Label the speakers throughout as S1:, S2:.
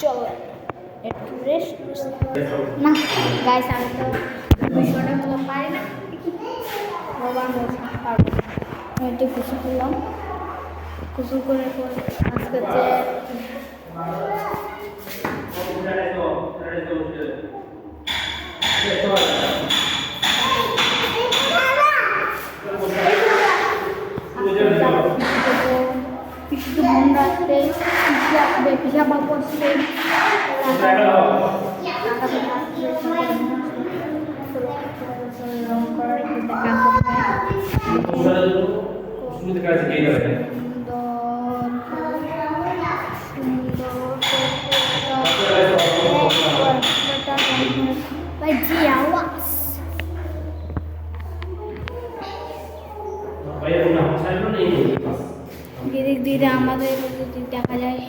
S1: চলো একটু রেস্ট না গাইস, আমি তো 200টার মতো পারি না, বাবার মতো পারবো। আমি একটু কুচু করলাম, কুচু করে আজকে পিছু মন রাখতে পিছা বাবু আসতে ধীরে ধীরে আমাদের দেখা যায়।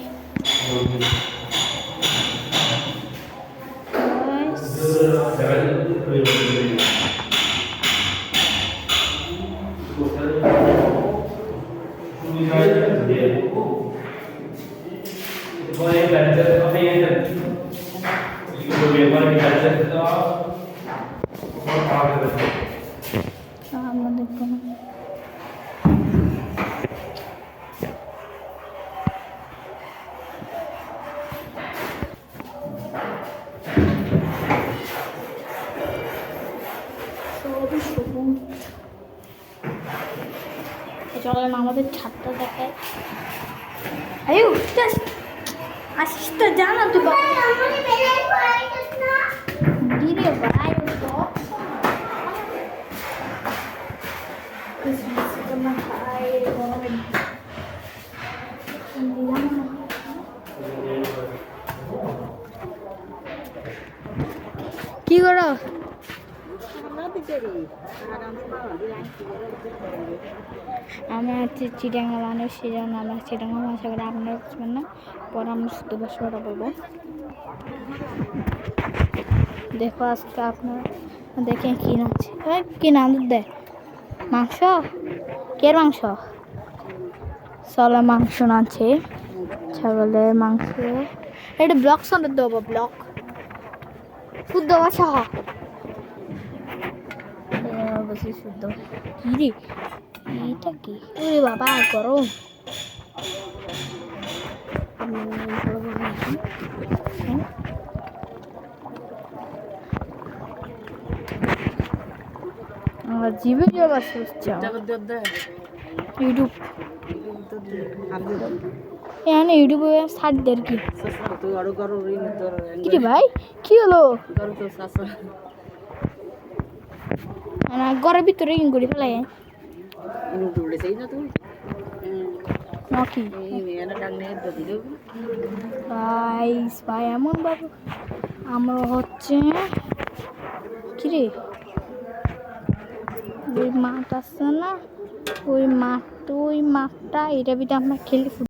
S1: চলেন আমাদের ছাদটা দেখায়। আসিস তো জানো তুই কি করো? আমরা হচ্ছে চিটাঙ্গা মানুষ, সেই জন্য আমরা চিটাঙ্গা ভাষা করে আপনারা বুঝবেন না, পরে আমরা শুদ্ধ ভাষাটা বলবো। দেখো আজকে আপনার দেখেন কি নাচছে, কি নাচ দেয়, মাংস, কে মাংস, চলে মাংস নাচে, ছাগলের মাংস। এটা ব্লক শুনতে দেবো, ব্লক শুদ্ধ ভাষা শুদ্ধ। কি রে এটা কি? ওরে বাবা গরম। জিভে যাবার ইউটিউব ইউটিউবে সার্চ দের কি রে ভাই, কি হলো ঘরের ভিতরে ইন করে ফেলাই ভাই এমন বাবু আমরা হচ্ছে কিরে ওই মাঠ আছে না, ওই মাঠটা এটা ভিতরে আমরা খেলি।